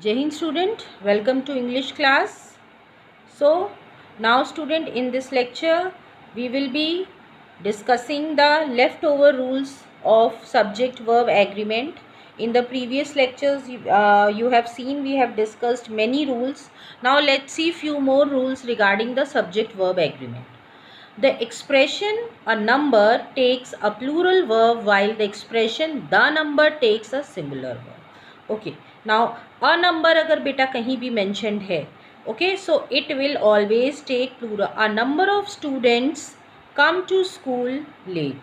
Jai Hind student, welcome to English class. So now student, in this lecture we will be discussing the leftover rules of subject verb agreement. In the previous lectures you have seen we have discussed many rules. Now let's see few more rules regarding the subject verb agreement. The expression a number takes a plural verb while the expression the number takes a singular verb. Okay, now a number अगर बेटा कहीं भी mentioned है, okay, so it will always take plural. A number of students come to school late.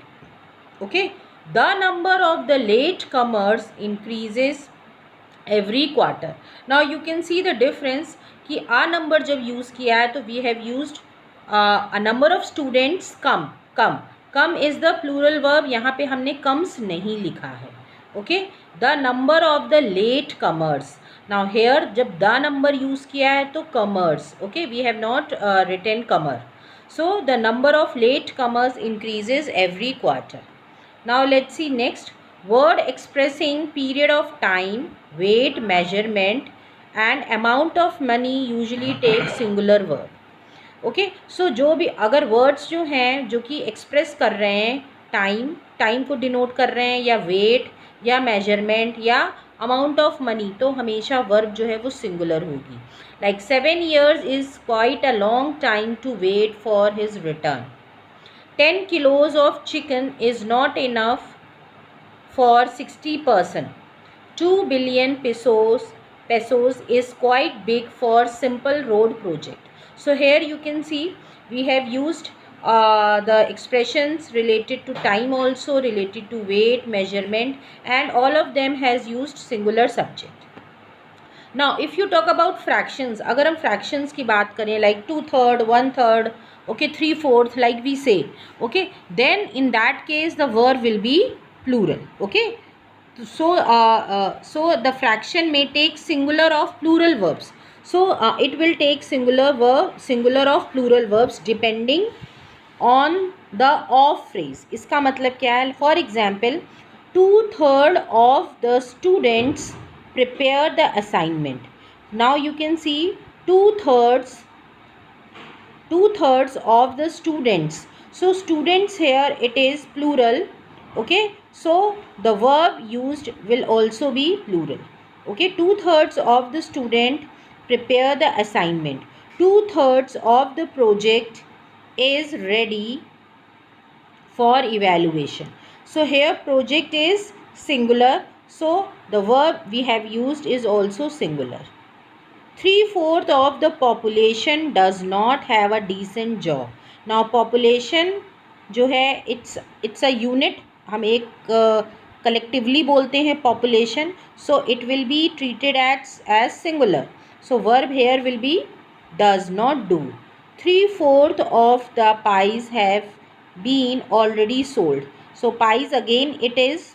Okay, the number of the late comers increases every quarter. Now you can see the difference कि a number जब use किया है तो we have used a number of students come is the plural verb. यहाँ पे हमने comes नहीं लिखा है. Okay, the number of the late comers. Now here जब the number use किया है तो comers. Okay, we have not written comer. So the number of late comers increases every quarter. Now let's see next. Word expressing period of time, weight, measurement and amount of money usually take singular verb. Okay, so जो भी अगर words जो हैं जो कि express कर रहे हैं टाइम को डिनोट कर रहे हैं या वेट या मेजरमेंट या अमाउंट ऑफ मनी, तो हमेशा वर्ब जो है वो सिंगुलर होगी. Like 7 years is quite a long time to wait for his return. 10 kilos of chicken is not enough for 60 person. 2 billion pesos is quite big for simple road project. So here you can see we have used the expressions related to time, also related to weight, measurement, and all of them has used singular subject. Now if you talk about fractions, अगर हम fractions की बात करें like 2/3, 1/3, okay, 3/4 like we say, okay, then in that case the verb will be plural. Okay, so the fraction may take singular of plural verbs. So it will take singular of plural verbs depending on the of phrase. इसका मतलब क्या है? For example, 2/3 of the students prepare the assignment. Now you can see two-thirds of the students. So students here it is plural. Okay, so the verb used will also be plural. Okay, 2/3 of the student prepare the assignment. 2/3 of the project is ready for evaluation. So here project is singular, so the verb we have used is also singular. 3/4 of the population does not have a decent job. Now population जो है it's a unit, हम एक collectively बोलते हैं population, so it will be treated as singular. So verb here will be does not do. 3/4 of the pies have been already sold. So pies again it is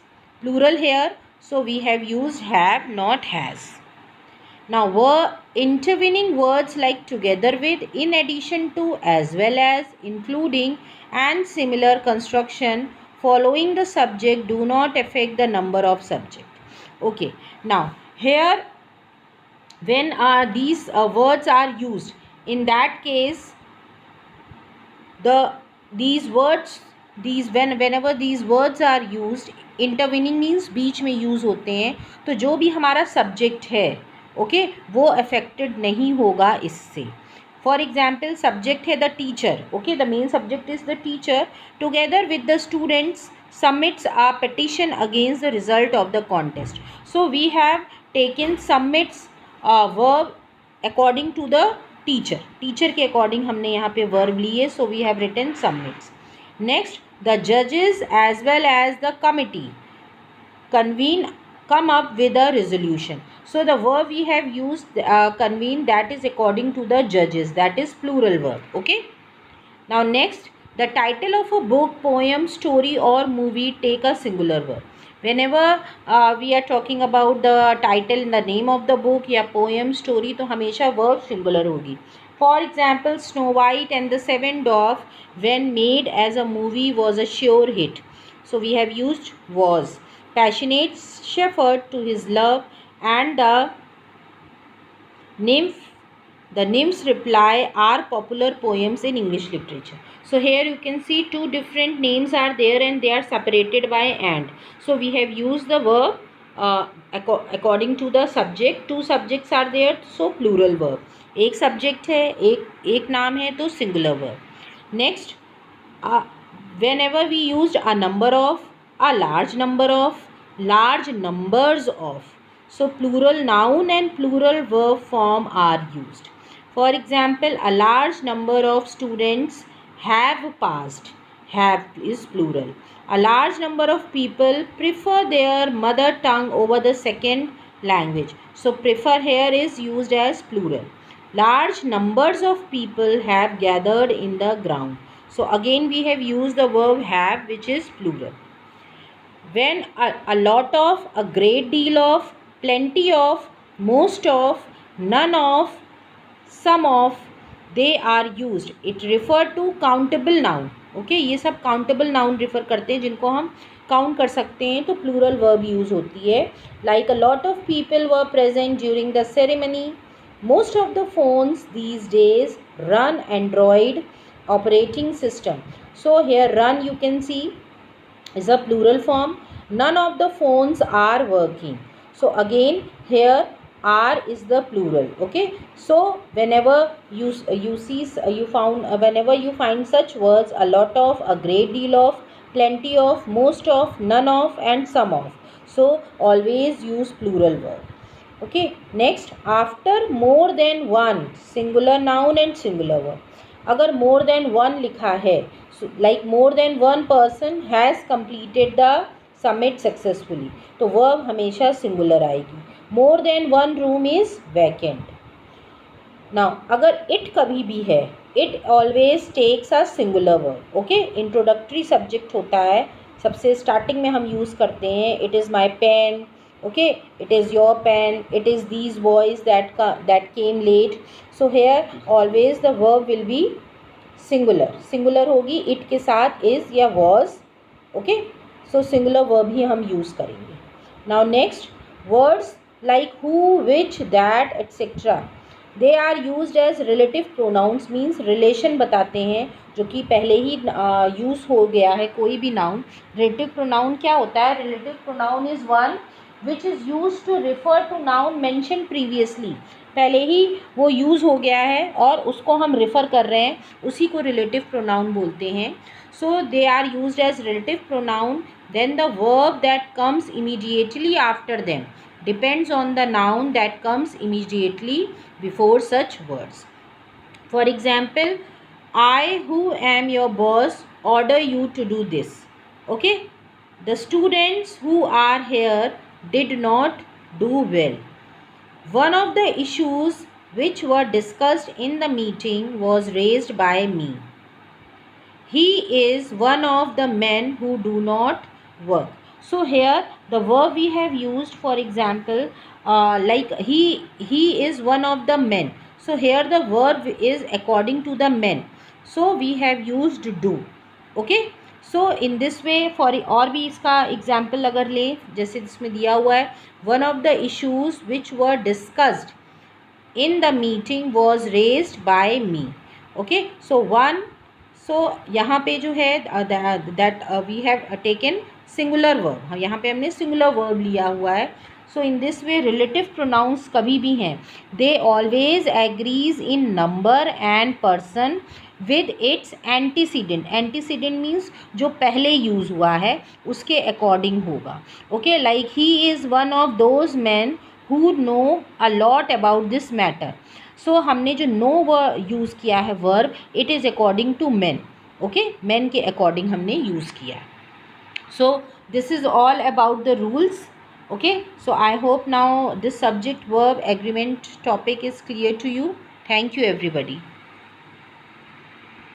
plural here, so we have used have, not has. Now intervening words like together with, in addition to, as well as, including and similar construction following the subject do not affect the number of subject. Okay, now here when these words are used, in that case whenever these words are used, intervening means बीच में use होते हैं, तो जो भी हमारा subject है okay वो affected नहीं होगा इससे. फॉर एग्जाम्पल सब्जेक्ट है the teacher. Okay, the main subject is the teacher. Together with the students submits a petition against the result of the contest. So we have taken submits verb according to the teacher. Teacher के according हमने यहाँ पे verb लिए, so we have written submits. Next, the judges as well as the committee come up with a resolution. So the verb we have used convene, that is according to the judges, that is plural verb. Okay, now next, the title of a book, poem, story or movie take a singular verb. Whenever we are talking about the title, the name of the book या poem, story, तो हमेशा verb singular होगी. For example, Snow White and the Seven Dwarfs when made as a movie was a sure hit. So we have used was. Passionate shepherd to his love and the Nymph, the nymphs reply are popular poems in English literature. So here you can see two different names are there and they are separated by and. So we have used the verb according to the subject. Two subjects are there, so plural verb. एक subject है, एक नाम है, तो singular verb. Next, whenever we used a number of, a large number of, large numbers of, so plural noun and plural verb form are used. For example, a large number of students have passed. Have is plural. A large number of people prefer their mother tongue over the second language. So prefer here is used as plural. Large numbers of people have gathered in the ground. So again we have used the verb have, which is plural. When a lot of, a great deal of, plenty of, most of, none of, some of, they are used. It refer to countable noun. Okay ये सब countable noun refer करते हैं जिनको हम count कर सकते हैं, तो प्लूरल वर्ब यूज होती है. Like a lot of people were present during the ceremony. Most of the phones these days run Android operating system. So here run you can see is a plural form. None of the phones are working. So again here are is the plural. Okay, so whenever you see you found whenever you find such words, a lot of, a great deal of, plenty of, most of, none of and some of, so always use plural verb. Okay, next, after more than one, singular noun and singular verb. अगर more than one लिखा है, so like more than one person has completed the summit successfully, तो verb हमेशा singular आएगी. more than one room is vacant. now अगर it कभी भी है, it always takes a singular verb. okay, introductory subject होता है, सबसे starting में हम use करते हैं. it is my pen. okay, it is your pen. it is these boys that came late. so here always the verb will be singular होगी it के साथ is या was. okay, so singular verb ही हम use करेंगे. now next, words like who, which, that, etc. they are used as relative pronouns, means relation बताते हैं जो कि पहले ही यूज़ हो गया है कोई भी नाउन. relative pronoun क्या होता है? relative pronoun is one which is used to refer to noun mentioned previously. पहले ही वो यूज़ हो गया है और उसको हम रेफ़र कर रहे हैं, उसी को relative pronoun बोलते हैं. so they are used as relative pronoun. then the verb that comes immediately after them depends on the noun that comes immediately before such words. for example, I, who am your boss, order you to do this. okay, the students who are here did not do well. One of the issues which were discussed in the meeting was raised by me. He is one of the men who do not work. so here the verb we have used, for example, like he is one of the men. so here the verb is according to the men, so we have used do. okay, so in this way. For और भी इसका example अगर लें, जैसे इसमें दिया हुआ है, one of the issues which were discussed in the meeting was raised by me. Okay, so one, so यहाँ पे जो है that we have taken singular verb. यहाँ पे हमने सिंगुलर वर्ब लिया हुआ है. So in this way relative pronouns कभी भी हैं, they always agrees in number and person with its antecedent. Antecedent means जो पहले यूज़ हुआ है उसके अकॉर्डिंग होगा. Okay, like he is one of those man who know a lot about this matter. So हमने जो नो यूज़ किया है verb, it is according to man. Okay, man के अकॉर्डिंग हमने यूज़ किया है. So this is all about the rules. okay, so I hope now this subject verb agreement topic is clear to you. Thank you everybody.